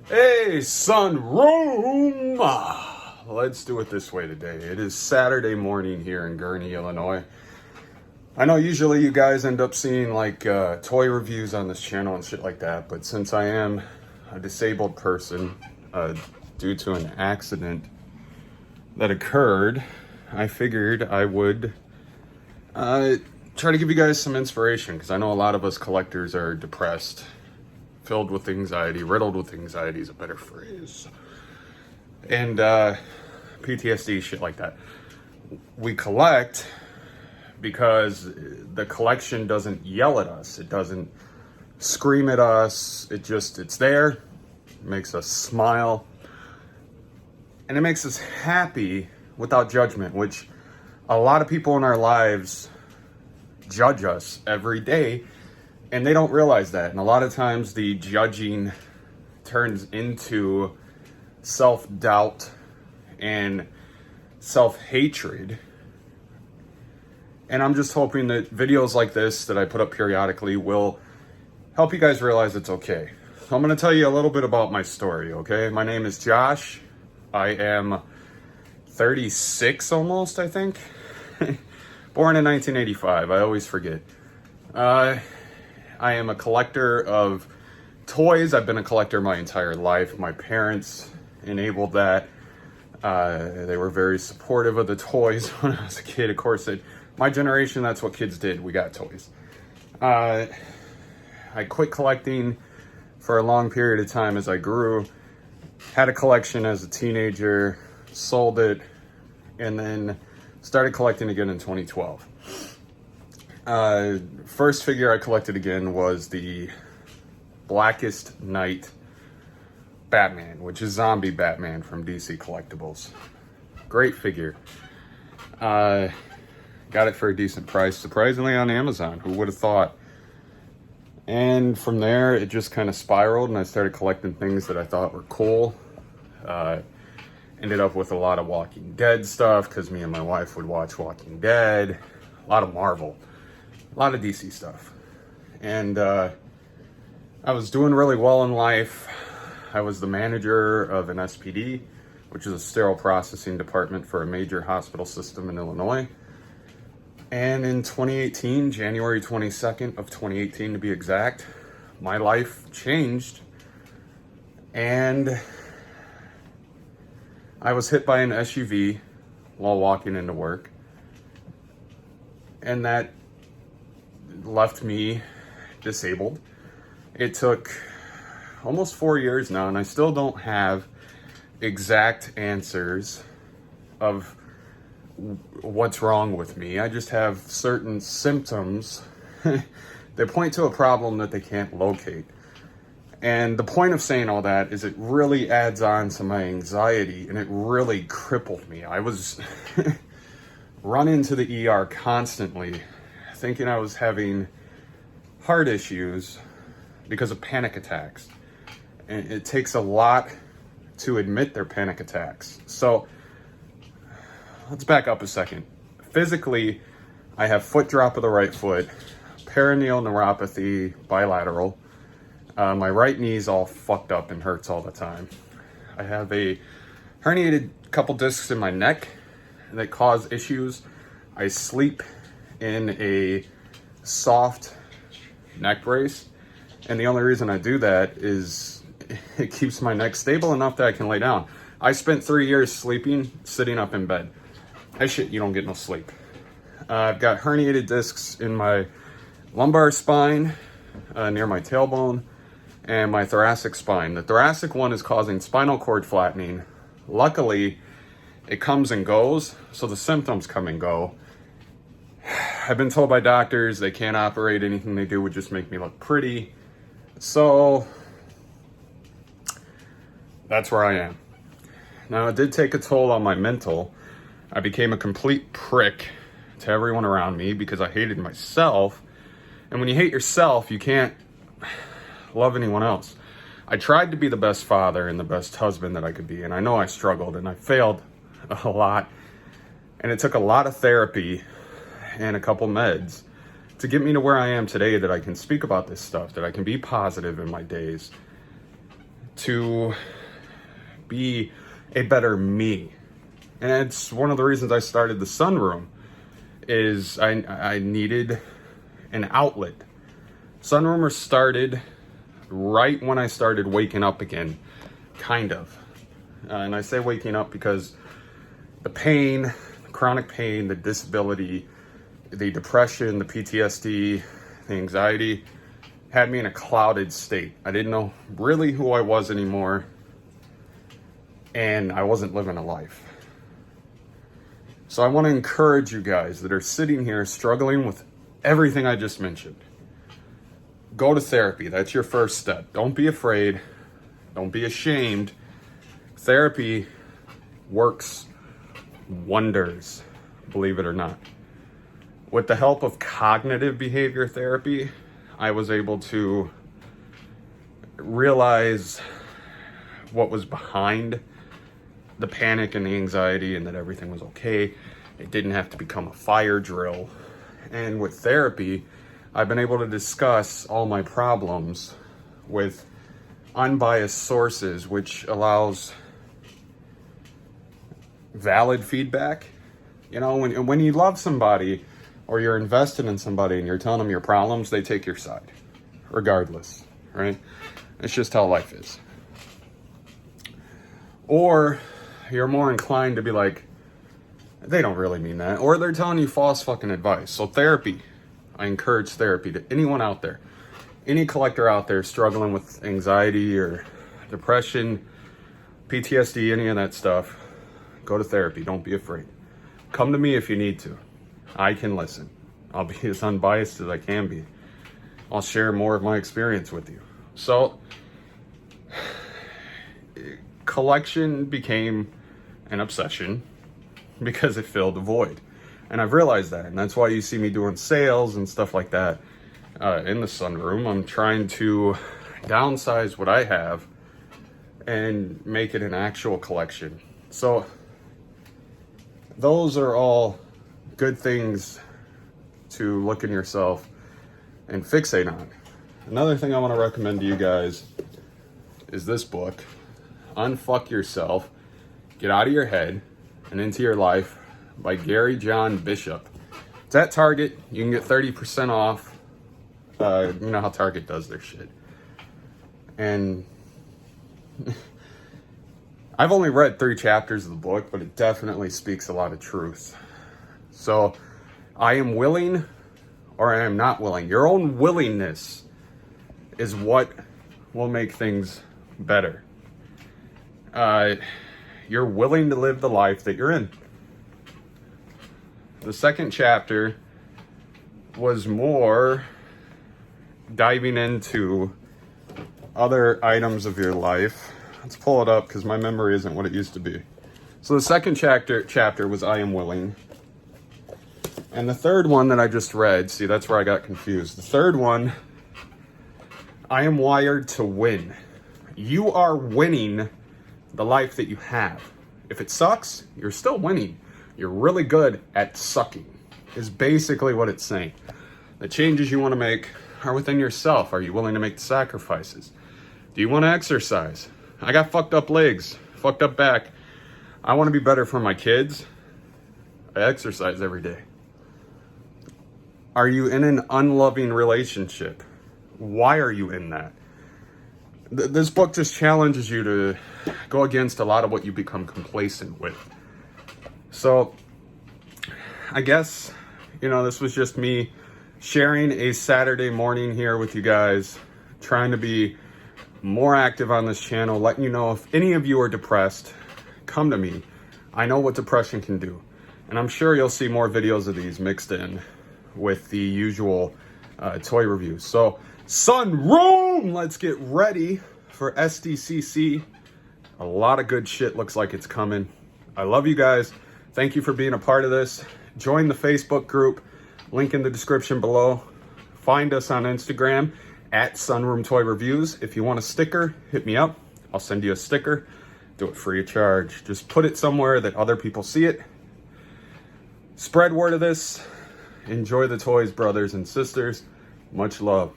Hey, sunroom! Let's do it this way today. It is Saturday morning here in Gurnee, Illinois. I know usually you guys end up seeing like toy reviews on this channel and shit like that, but since I am a disabled person due to an accident that occurred, I figured I would try to give you guys some inspiration, because I know a lot of us collectors are depressed, filled with anxiety, riddled with anxiety is a better phrase, and PTSD, shit like that. We collect because the collection doesn't yell at us, it doesn't scream at us, it's there, it makes us smile, and it makes us happy without judgment, which a lot of people in our lives judge us every day, and they don't realize that. And a lot of times the judging turns into self-doubt and self-hatred. And I'm just hoping that videos like this that I put up periodically will help you guys realize it's okay. So I'm going to tell you a little bit about my story, okay? My name is Josh. I am 36 almost, I think. Born in 1985. I always forget. I am a collector of toys. I've been a collector my entire life. My parents enabled that. They were very supportive of the toys when I was a kid. Of course, my generation, that's what kids did. We got toys. I quit collecting for a long period of time as I grew. Had a collection as a teenager, sold it, and then started collecting again in 2012. First figure I collected again was the Blackest Night Batman, which is Zombie Batman from DC Collectibles. Great figure. Got it for a decent price, surprisingly, on Amazon. Who would have thought? And from there, it just kind of spiraled, and I started collecting things that I thought were cool. Ended up with a lot of Walking Dead stuff, because me and my wife would watch Walking Dead. A lot of Marvel. A lot of DC stuff. And I was doing really well in life. I was the manager of an SPD, which is a sterile processing department for a major hospital system in Illinois. And in 2018, January 22nd of 2018 to be exact, my life changed. And I was hit by an SUV while walking into work. And that left me disabled. It took almost 4 years now, and I still don't have exact answers of what's wrong with me. I just have certain symptoms that point to a problem that they can't locate. And the point of saying all that is it really adds on to my anxiety, and it really crippled me. I was running to the ER constantly, thinking I was having heart issues because of panic attacks. And it takes a lot to admit they're panic attacks. So let's back up a second. Physically, I have foot drop of the right foot, peroneal neuropathy, bilateral. My right knee's all fucked up and hurts all the time. I have a herniated couple discs in my neck that cause issues. I sleep in a soft neck brace, and the only reason I do that is it keeps my neck stable enough that I can lay down. I spent 3 years sleeping, sitting up in bed. That shit, you don't get no sleep. I've got herniated discs in my lumbar spine, near my tailbone, and my thoracic spine. The thoracic one is causing spinal cord flattening. Luckily, it comes and goes, so the symptoms come and go. I've been told by doctors they can't operate. Anything they do would just make me look pretty. So that's where I am. Now, it did take a toll on my mental. I became a complete prick to everyone around me because I hated myself. And when you hate yourself, you can't love anyone else. I tried to be the best father and the best husband that I could be, and I know I struggled and I failed a lot. And it took a lot of therapy and a couple meds to get me to where I am today, that I can speak about this stuff, that I can be positive in my days, to be a better me. And it's one of the reasons I started the sunroom, is I needed an outlet. Sunroomers started right when I started waking up again, kind of. And I say waking up because the pain, the chronic pain, the disability, the depression, the PTSD, the anxiety had me in a clouded state. I didn't know really who I was anymore, and I wasn't living a life. So I want to encourage you guys that are sitting here struggling with everything I just mentioned. Go to therapy. That's your first step. Don't be afraid. Don't be ashamed. Therapy works wonders, believe it or not. With the help of cognitive behavior therapy, I was able to realize what was behind the panic and the anxiety, and that everything was okay. It didn't have to become a fire drill. And with therapy, I've been able to discuss all my problems with unbiased sources, which allows valid feedback. You know, when you love somebody or you're invested in somebody and you're telling them your problems, they take your side, regardless, right? It's just how life is. Or you're more inclined to be like, they don't really mean that. Or they're telling you false fucking advice. So therapy, I encourage therapy to anyone out there, any collector out there struggling with anxiety or depression, PTSD, any of that stuff, go to therapy. Don't be afraid. Come to me if you need to. I can listen. I'll be as unbiased as I can be. I'll share more of my experience with you. So, collection became an obsession because it filled a void. And I've realized that. And that's why you see me doing sales and stuff like that in the sunroom. I'm trying to downsize what I have and make it an actual collection. So those are all good things to look in yourself and fixate on. Another thing I want to recommend to you guys is this book, Unfuck Yourself, Get Out of Your Head and Into Your Life, by Gary John Bishop. It's at Target. You can get 30% off. You know how Target does their shit. And I've only read 3 chapters of the book, but it definitely speaks a lot of truth. So I am willing, or I am not willing. Your own willingness is what will make things better. You're willing to live the life that you're in. The second chapter was more diving into other items of your life. Let's pull it up because my memory isn't what it used to be. So the second chapter was I Am Willing. And the third one that I just read, see, that's where I got confused. The third one, I Am Wired to Win. You are winning the life that you have. If it sucks, you're still winning. You're really good at sucking, is basically what it's saying. The changes you want to make are within yourself. Are you willing to make the sacrifices? Do you want to exercise? I got fucked up legs, fucked up back. I want to be better for my kids. I exercise every day. Are you in an unloving relationship? Why are you in that? This book just challenges you to go against a lot of what you become complacent with. So, I guess, this was just me sharing a Saturday morning here with you guys, trying to be more active on this channel, letting you know if any of you are depressed, come to me. I know what depression can do. And I'm sure you'll see more videos of these mixed in with the usual toy reviews. So, sunroom, let's get ready for SDCC. A lot of good shit looks like it's coming. I love you guys. Thank you for being a part of this. Join the Facebook group, link in the description below. Find us on Instagram at Sunroom Toy Reviews. If you want a sticker, hit me up. I'll send you a sticker. Do it free of charge. Just put it somewhere that other people see it. Spread word of this. Enjoy the toys, brothers and sisters. Much love.